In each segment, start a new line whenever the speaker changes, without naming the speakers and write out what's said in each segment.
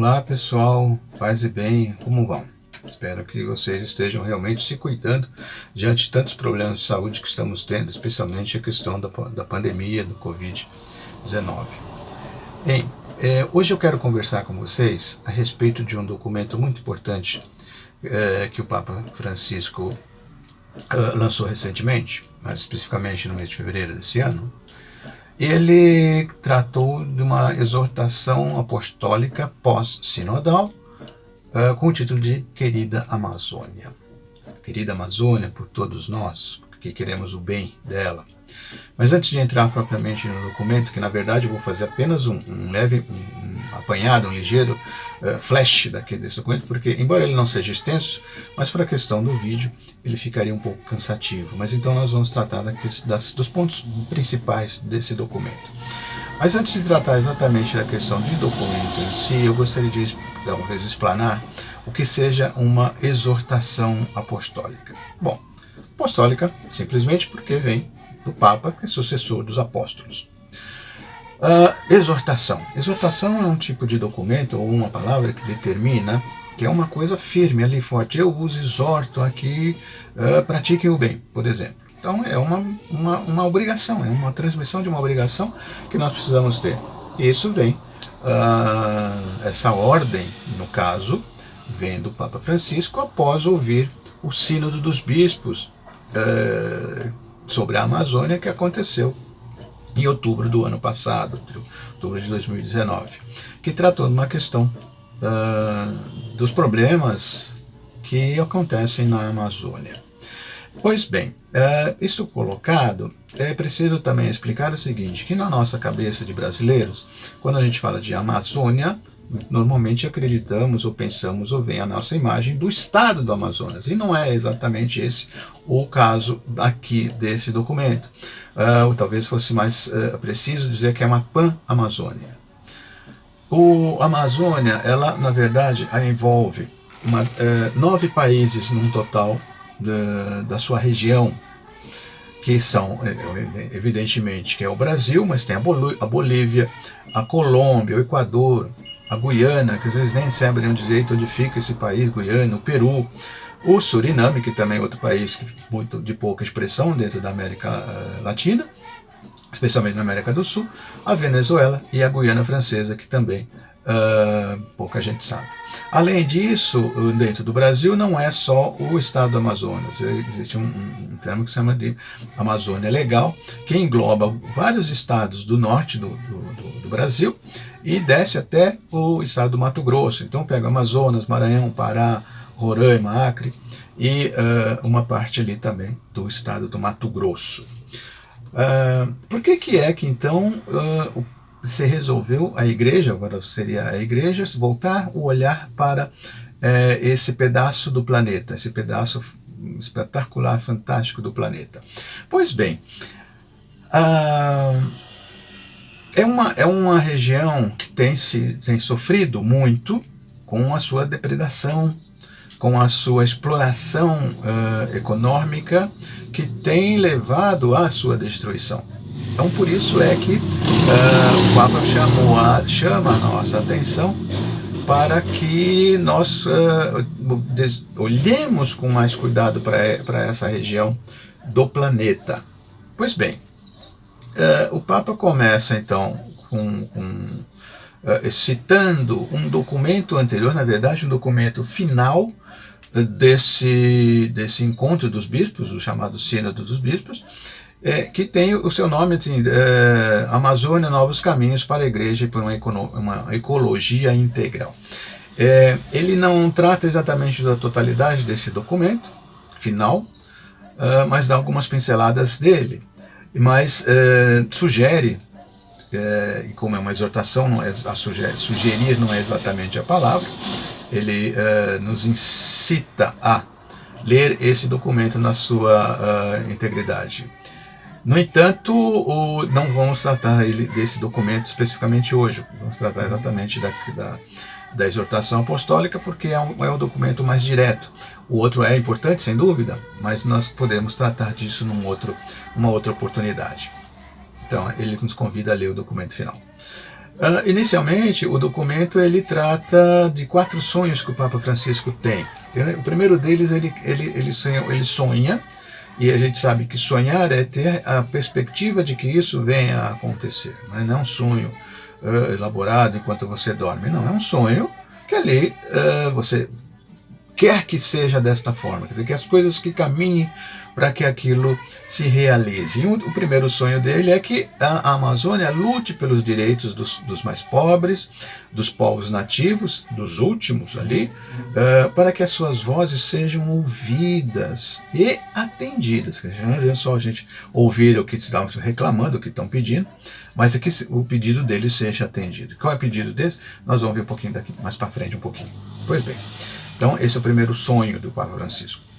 Olá pessoal, paz e bem, como vão? Espero que vocês estejam realmente se cuidando diante de tantos problemas de saúde que estamos tendo, especialmente a questão da pandemia do Covid-19. Bem, hoje eu quero conversar com vocês a respeito de um documento muito importante que o Papa Francisco lançou recentemente, mais especificamente no mês de fevereiro desse ano. Ele tratou de uma exortação apostólica pós-sinodal com o título de Querida Amazônia. Querida Amazônia por todos nós, que queremos o bem dela. Mas antes de entrar propriamente no documento, que na verdade eu vou fazer apenas um leve apanhado, um ligeiro flash desse documento, porque embora ele não seja extenso, mas para a questão do vídeo ele ficaria um pouco cansativo. Mas então nós vamos tratar dos pontos principais desse documento. Mas antes de tratar exatamente da questão de documento em si, eu gostaria de talvez explanar o que seja uma exortação apostólica. Bom, apostólica simplesmente porque vem do Papa, que é sucessor dos apóstolos. Exortação. Exortação é um tipo de documento ou uma palavra que determina que é uma coisa firme ali, forte. Eu vos exorto a que pratiquem o bem, por exemplo. Então é uma obrigação, é uma transmissão de uma obrigação que nós precisamos ter. E isso vem, essa ordem, no caso, vem do Papa Francisco após ouvir o Sínodo dos Bispos sobre a Amazônia, que aconteceu em outubro do ano passado, outubro de 2019, que tratou de uma questão dos problemas que acontecem na Amazônia. Pois bem, isso colocado, é preciso também explicar o seguinte, que na nossa cabeça de brasileiros, quando a gente fala de Amazônia, normalmente acreditamos ou pensamos ou vem a nossa imagem do estado do Amazonas, e não é exatamente esse o caso aqui desse documento. Ou talvez fosse mais preciso dizer que é uma pan-Amazônia. A Amazônia, ela na verdade envolve 9 países num total da sua região, que são, evidentemente, que é o Brasil, mas tem a Bolívia, a Colômbia, o Equador, a Guiana, que às vezes nem sabem direito onde fica esse país, Guiana, o Peru, o Suriname, que também é outro país muito de pouca expressão dentro da América Latina, especialmente na América do Sul, a Venezuela e a Guiana Francesa, que também pouca gente sabe. Além disso, dentro do Brasil, não é só o estado do Amazonas. Existe um termo que se chama de Amazônia Legal, que engloba vários estados do norte do Brasil e desce até o estado do Mato Grosso. Então pega Amazonas, Maranhão, Pará, Roraima, Acre e uma parte ali também do estado do Mato Grosso. Por que é que então você resolveu, a igreja, agora seria a igreja, voltar o olhar para esse pedaço do planeta, esse pedaço espetacular, fantástico do planeta? Pois bem, é uma região que tem sofrido muito com a sua depredação, com a sua exploração econômica, que tem levado à sua destruição. Então, por isso é que o Papa chama a nossa atenção para que nós olhemos com mais cuidado para essa região do planeta. Pois bem, o Papa começa então citando um documento anterior, na verdade um documento final desse encontro dos bispos, o chamado Sínodo dos Bispos, que tem o seu nome assim, Amazônia, Novos Caminhos para a Igreja e por uma Ecologia Integral. Ele não trata exatamente da totalidade desse documento final, mas dá algumas pinceladas dele, mas sugere, e como é uma exortação, sugerir não é exatamente a palavra, ele nos incita a ler esse documento na sua integridade. No entanto, não vamos tratar desse documento especificamente hoje, vamos tratar exatamente da exortação apostólica, porque é um documento mais direto. O outro é importante, sem dúvida, mas nós podemos tratar disso numa outra oportunidade. Então, ele nos convida a ler o documento final. Inicialmente, o documento ele trata de 4 sonhos que o Papa Francisco tem. O primeiro deles, ele sonha, e a gente sabe que sonhar é ter a perspectiva de que isso venha a acontecer. Não é um sonho elaborado enquanto você dorme, não. É um sonho que ali você quer que seja desta forma, quer dizer, que as coisas que caminhem para que aquilo se realize. E o primeiro sonho dele é que a Amazônia lute pelos direitos dos mais pobres, dos povos nativos, dos últimos ali, para que as suas vozes sejam ouvidas e atendidas. Não é só a gente ouvir o que estão reclamando, o que estão pedindo, mas é que o pedido deles seja atendido. Qual é o pedido deles? Nós vamos ver um pouquinho daqui, mais para frente um pouquinho. Pois bem, então esse é o primeiro sonho do Papa Francisco.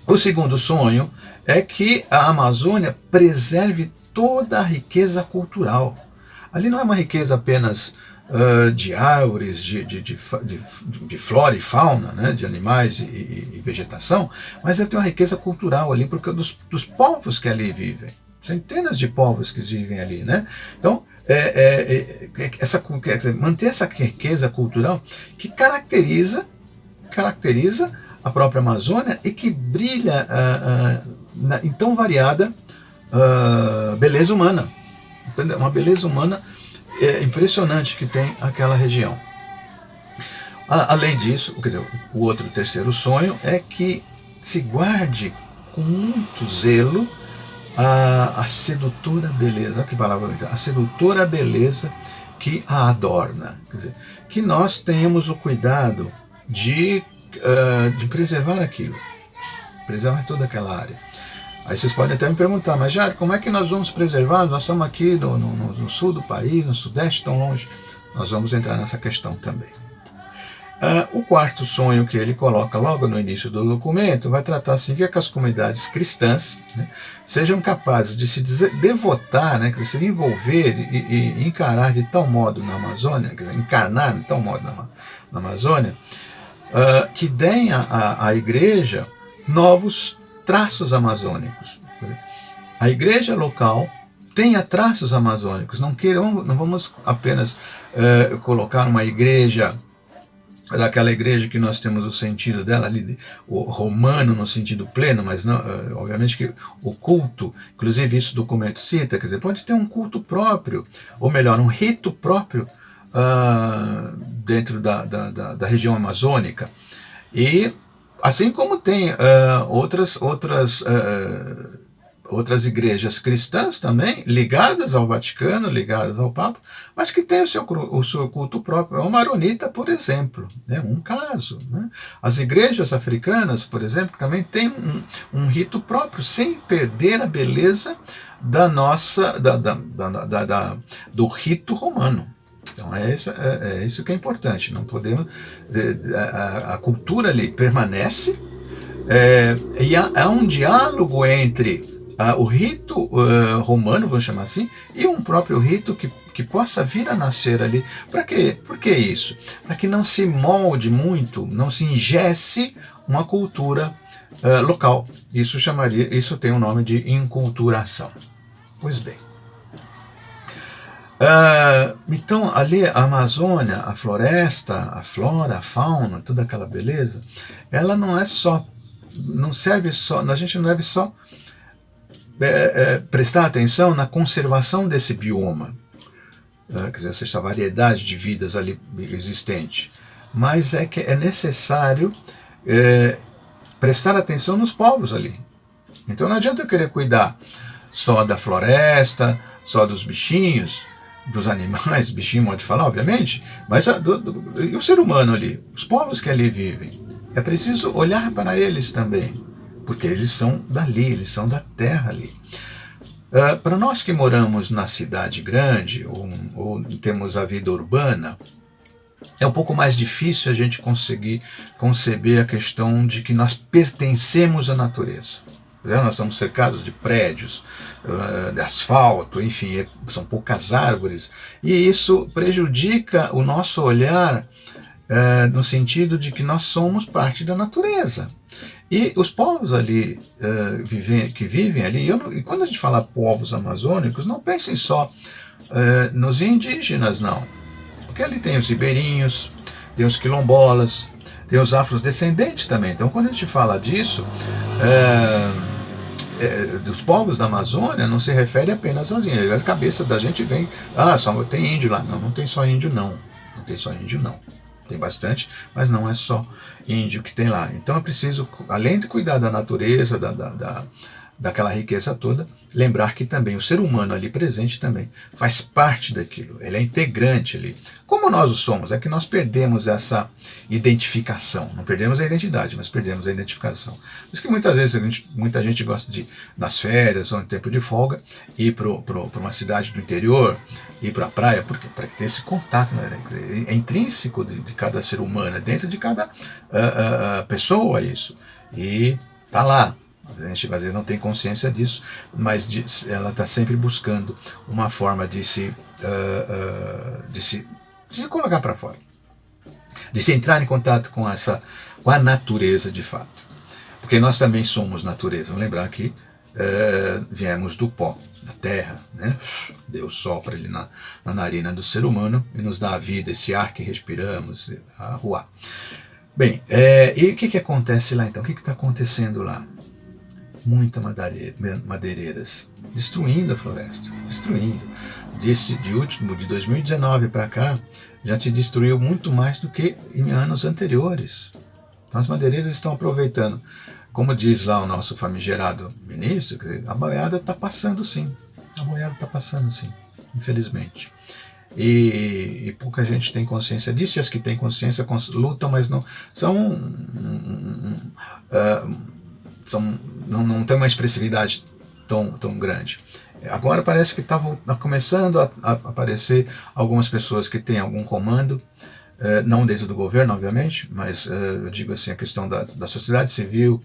O segundo sonho é que a Amazônia preserve toda a riqueza cultural. Ali não é uma riqueza apenas de árvores, de flora e fauna, né, de animais e vegetação, mas tem uma riqueza cultural ali porque dos povos que ali vivem. Centenas de povos que vivem ali, né? Então, manter essa riqueza cultural que caracteriza a própria Amazônia e que brilha em tão variada beleza humana. Entendeu? Uma beleza humana impressionante que tem aquela região. Além disso, quer dizer, o terceiro sonho é que se guarde com muito zelo a sedutora beleza, olha que palavra, a sedutora beleza que a adorna. Quer dizer, que nós tenhamos o cuidado de preservar aquilo, preservar toda aquela área. Aí vocês podem até me perguntar, mas Jário, como é que nós vamos preservar? Nós estamos aqui no sul do país, no sudeste, tão longe. Nós vamos entrar nessa questão também. O quarto sonho que ele coloca logo no início do documento vai tratar assim que as comunidades cristãs, né, sejam capazes de se devotar, né, se envolver e encarar de tal modo na Amazônia, quer dizer, encarnar de tal modo na Amazônia, que deem à igreja novos traços amazônicos. A igreja local tenha traços amazônicos. Não vamos apenas colocar uma igreja, daquela igreja que nós temos o sentido dela ali, o romano no sentido pleno, mas não, obviamente que o culto, inclusive isso o documento cita, quer dizer, pode ter um culto próprio, ou melhor, um rito próprio dentro da região amazônica. E assim como tem outras igrejas cristãs também, ligadas ao Vaticano, ligadas ao Papa, mas que têm o seu culto próprio. O maronita, por exemplo, é um caso. Né? As igrejas africanas, por exemplo, também têm um rito próprio, sem perder a beleza do rito romano. Então é isso que é importante. Não podemos, a cultura ali permanece, e há um diálogo entre o rito romano, vamos chamar assim, e um próprio rito que possa vir a nascer ali. Para quê? Por que isso? Para que não se molde muito, não se ingesse uma cultura local. Isso tem o nome de inculturação. Pois bem. Então, ali a Amazônia, a floresta, a flora, a fauna, toda aquela beleza, ela não serve só, a gente não deve só prestar atenção na conservação desse bioma, quer dizer, essa variedade de vidas ali existente, mas que é necessário prestar atenção nos povos ali. Então não adianta eu querer cuidar só da floresta, só dos bichinhos, dos animais, bichinho pode falar, obviamente, mas e o ser humano ali, os povos que ali vivem, é preciso olhar para eles também, porque eles são dali, eles são da terra ali. Para nós que moramos na cidade grande, ou temos a vida urbana, é um pouco mais difícil a gente conseguir conceber a questão de que nós pertencemos à natureza. Nós estamos cercados de prédios, de asfalto, enfim, são poucas árvores, e isso prejudica o nosso olhar no sentido de que nós somos parte da natureza. E os povos ali que vivem ali, e quando a gente fala povos amazônicos, não pensem só nos indígenas, não. Porque ali tem os ribeirinhos, tem os quilombolas, tem os afrodescendentes também. Então, quando a gente fala disso, dos povos da Amazônia, não se refere apenas aos índios. A cabeça da gente vem, só tem índio lá. Não, não tem só índio, não. Não tem só índio, não. Tem bastante, mas não é só índio que tem lá. Então é preciso, além de cuidar da natureza, daquela riqueza toda, lembrar que também o ser humano ali presente também faz parte daquilo, ele é integrante ali. Como nós o somos, é que nós perdemos essa identificação, não perdemos a identidade, mas perdemos a identificação. Por isso que muitas vezes muita gente gosta de, nas férias ou em tempo de folga, ir para uma cidade do interior, ir para a praia, porque para ter esse contato, né? É intrínseco de cada ser humano, é dentro de cada pessoa isso, e tá lá. A gente não tem consciência disso, mas ela está sempre buscando uma forma de se colocar para fora, de se entrar em contato com a natureza de fato. Porque nós também somos natureza. Vamos lembrar que viemos do pó, da terra, né? Deus sopra ali na narina do ser humano e nos dá a vida, esse ar que respiramos, a rua. Bem, e o que acontece lá então? O que está acontecendo lá? Muita madeireiras, destruindo a floresta, destruindo. De 2019 para cá, já se destruiu muito mais do que em anos anteriores. Então, as madeireiras estão aproveitando, como diz lá o nosso famigerado ministro, a boiada está passando sim, infelizmente. E pouca gente tem consciência disso, e as que têm consciência lutam, mas não não tem uma expressividade tão grande. Agora parece que está começando a aparecer algumas pessoas que têm algum comando, não dentro do governo, obviamente, mas eu digo assim, a questão da sociedade civil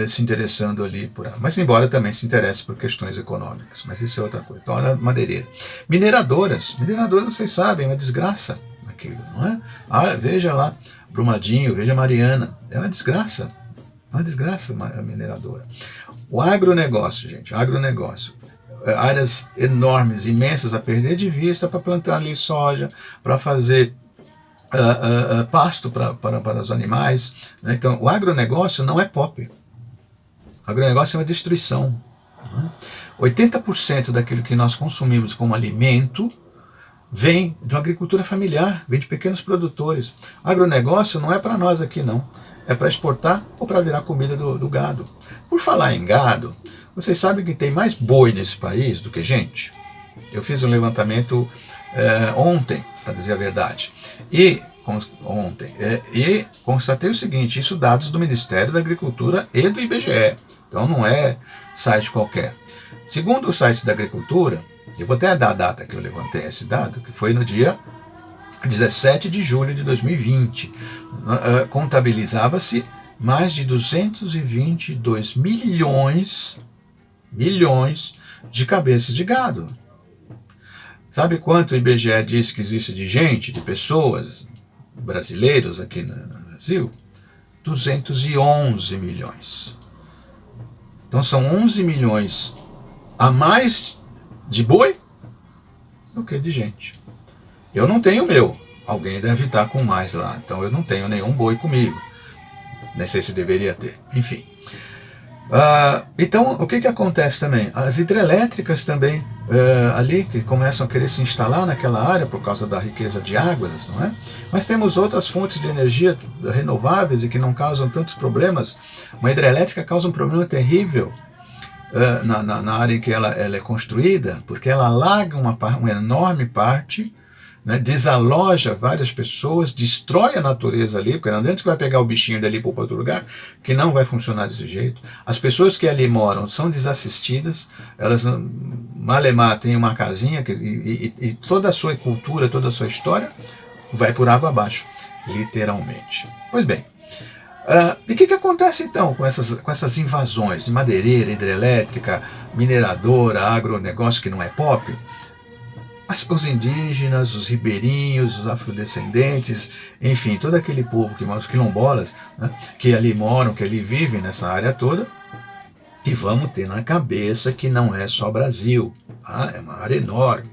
se interessando ali por ela. Mas embora também se interesse por questões econômicas, mas isso é outra coisa. Então, olha, madeireira. Mineradoras, vocês sabem, é uma desgraça aquilo, não é? Veja lá, Brumadinho, veja Mariana, é uma desgraça. Uma desgraça a mineradora. O agronegócio, gente, áreas enormes, imensas a perder de vista para plantar ali soja, para fazer pasto para os animais. Né? Então, o agronegócio não é pop. O agronegócio é uma destruição. Né? 80% daquilo que nós consumimos como alimento vem de uma agricultura familiar, vem de pequenos produtores. O agronegócio não é para nós aqui, não. É para exportar ou para virar comida do gado. Por falar em gado, vocês sabem que tem mais boi nesse país do que gente? Eu fiz um levantamento ontem, para dizer a verdade, e constatei o seguinte, isso dados do Ministério da Agricultura e do IBGE, então não é site qualquer. Segundo o site da Agricultura, eu vou até dar a data que eu levantei esse dado, que foi no dia 17 de julho de 2020, contabilizava-se mais de 222 milhões de cabeças de gado. Sabe quanto o IBGE diz que existe de gente, de pessoas, brasileiros aqui no Brasil? 211 milhões. Então são 11 milhões a mais de boi do que de gente. Eu não tenho o meu, alguém deve estar com mais lá, então eu não tenho nenhum boi comigo. Nem sei se deveria ter, enfim. Então, o que acontece também? As hidrelétricas também, ali, que começam a querer se instalar naquela área por causa da riqueza de águas, não é? Mas temos outras fontes de energia renováveis e que não causam tantos problemas. Uma hidrelétrica causa um problema terrível na área em que ela é construída, porque ela alaga uma enorme parte, né, desaloja várias pessoas, destrói a natureza ali, porque não adianta que vai pegar o bichinho dali para outro lugar, que não vai funcionar desse jeito. As pessoas que ali moram são desassistidas, elas malemar têm uma casinha e toda a sua cultura, toda a sua história vai por água abaixo, literalmente. Pois bem, e o que acontece então com essas invasões de madeireira, hidrelétrica, mineradora, agronegócio que não é pop? os indígenas, os ribeirinhos, os afrodescendentes, enfim, todo aquele povo, os quilombolas, né, que ali moram, que ali vivem nessa área toda. E vamos ter na cabeça que não é só Brasil, tá? É uma área enorme.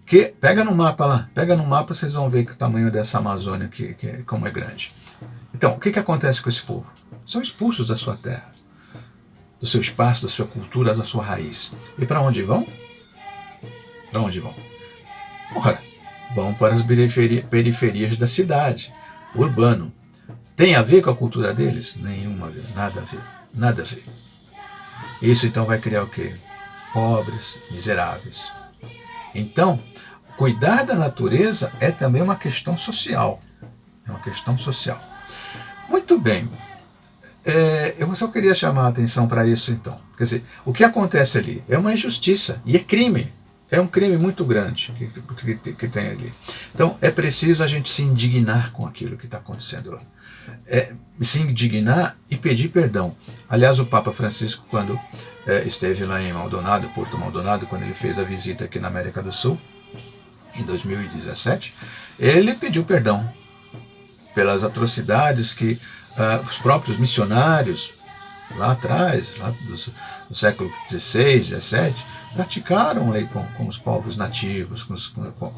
Que, pega no mapa lá, vocês vão ver que o tamanho dessa Amazônia, como é grande. Então, o que acontece com esse povo? São expulsos da sua terra, do seu espaço, da sua cultura, da sua raiz. E para onde vão? Para onde vão? Ora, vão para as periferias da cidade, urbano. Tem a ver com a cultura deles? Nenhuma, nada a ver, nada a ver. Isso então vai criar o quê? Pobres, miseráveis. Então, cuidar da natureza é também uma questão social. É uma questão social. Muito bem. Eu só queria chamar a atenção para isso então. Quer dizer, o que acontece ali é uma injustiça e é crime. É um crime muito grande que tem ali. Então, é preciso a gente se indignar com aquilo que está acontecendo lá. Se indignar e pedir perdão. Aliás, o Papa Francisco, quando esteve lá em Maldonado, Porto Maldonado, quando ele fez a visita aqui na América do Sul, em 2017, ele pediu perdão pelas atrocidades que os próprios missionários lá atrás, lá do século XVI, XVII, praticaram aí com os povos nativos, com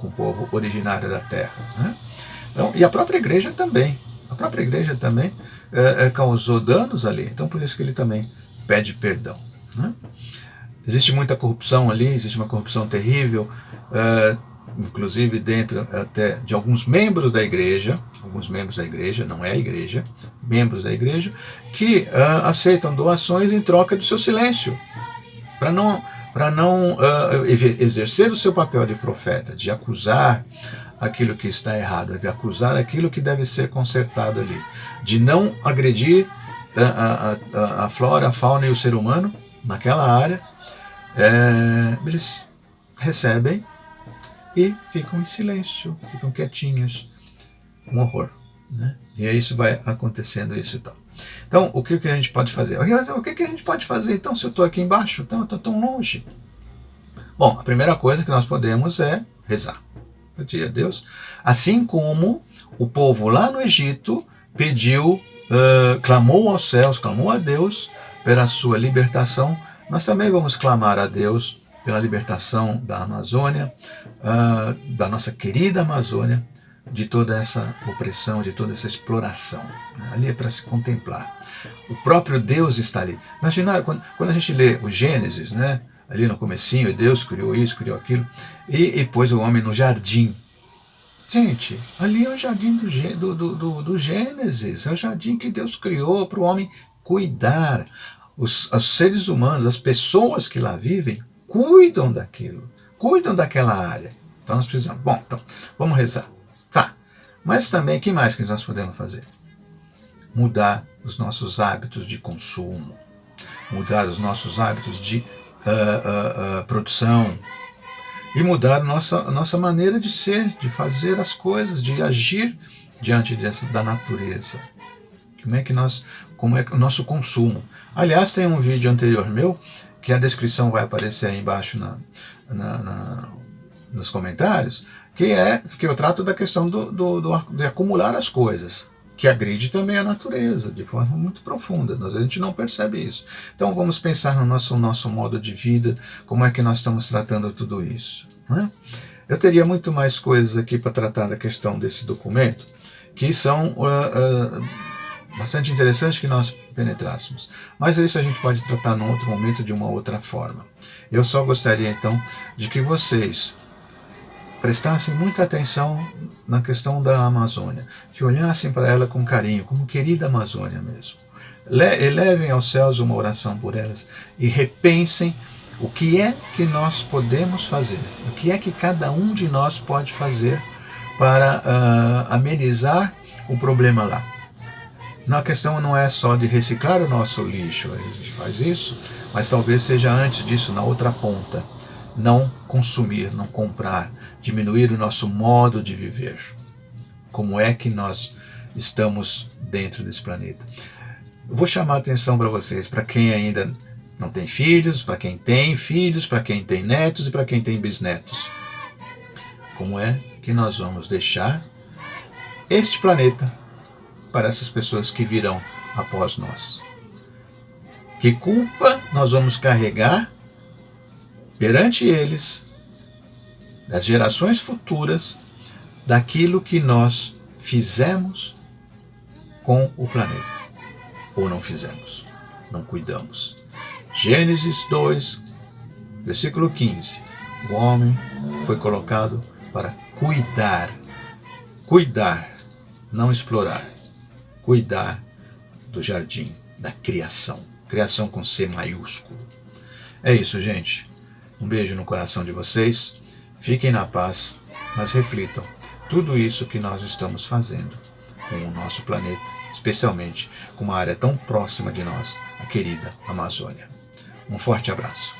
o povo originário da terra. Né? Então, e a própria igreja também. A própria igreja também causou danos ali. Então, por isso que ele também pede perdão. Né? Existe muita corrupção ali, existe uma corrupção terrível, inclusive dentro até de alguns membros da igreja, não é a igreja, membros da igreja, que aceitam doações em troca do seu silêncio, para não exercer o seu papel de profeta, de acusar aquilo que está errado, de acusar aquilo que deve ser consertado ali, de não agredir a flora, a fauna e o ser humano naquela área. Eles recebem e ficam em silêncio, ficam quietinhos. Um horror. Né? E aí isso vai acontecendo isso e tal. Então, o que a gente pode fazer? O que a gente pode fazer então se eu estou aqui embaixo? Então eu estou tão longe. Bom, a primeira coisa que nós podemos é rezar. Pedir a Deus. Assim como o povo lá no Egito pediu, clamou aos céus, clamou a Deus pela sua libertação, nós também vamos clamar a Deus pela libertação da Amazônia, da nossa querida Amazônia, de toda essa opressão, de toda essa exploração. Ali é para se contemplar. O próprio Deus está ali. Imagina, quando a gente lê o Gênesis, né? Ali no comecinho, Deus criou isso, criou aquilo, e pôs o homem no jardim. Gente, ali é o jardim do Gênesis, é o jardim que Deus criou para o homem cuidar. Os seres humanos, as pessoas que lá vivem, cuidam daquilo, cuidam daquela área. Então nós precisamos. Bom, então, vamos rezar. Tá, mas também, o que mais que nós podemos fazer? Mudar os nossos hábitos de consumo, mudar os nossos hábitos de produção e mudar a nossa maneira de ser, de fazer as coisas, de agir diante da natureza. Como é o nosso consumo. Aliás, tem um vídeo anterior meu, que a descrição vai aparecer aí embaixo nos comentários, que eu trato da questão de acumular as coisas, que agride também a natureza, de forma muito profunda. A gente não percebe isso. Então vamos pensar no nosso modo de vida, como é que nós estamos tratando tudo isso. Né? Eu teria muito mais coisas aqui para tratar da questão desse documento, que são bastante interessantes que nós penetrássemos. Mas isso a gente pode tratar num outro momento, de uma outra forma. Eu só gostaria então de que vocês prestassem muita atenção na questão da Amazônia, que olhassem para ela com carinho, como querida Amazônia mesmo. Elevem aos céus uma oração por elas e repensem o que é que nós podemos fazer, o que é que cada um de nós pode fazer para amenizar o problema lá. A questão não é só de reciclar o nosso lixo, a gente faz isso, mas talvez seja antes disso, na outra ponta. Não consumir, não comprar, diminuir o nosso modo de viver. Como é que nós estamos dentro desse planeta? Eu vou chamar a atenção para vocês, para quem ainda não tem filhos, para quem tem filhos, para quem tem netos e para quem tem bisnetos. como é que nós vamos deixar este planeta para essas pessoas que virão após nós. Que culpa nós vamos carregar perante eles, das gerações futuras, daquilo que nós fizemos com o planeta, ou não fizemos, não cuidamos. Gênesis 2, versículo 15. O homem foi colocado para cuidar, não explorar, cuidar do jardim, da criação com C maiúsculo. É isso, gente. Um beijo no coração de vocês, fiquem na paz, mas reflitam tudo isso que nós estamos fazendo com o nosso planeta, especialmente com uma área tão próxima de nós, a querida Amazônia. Um forte abraço.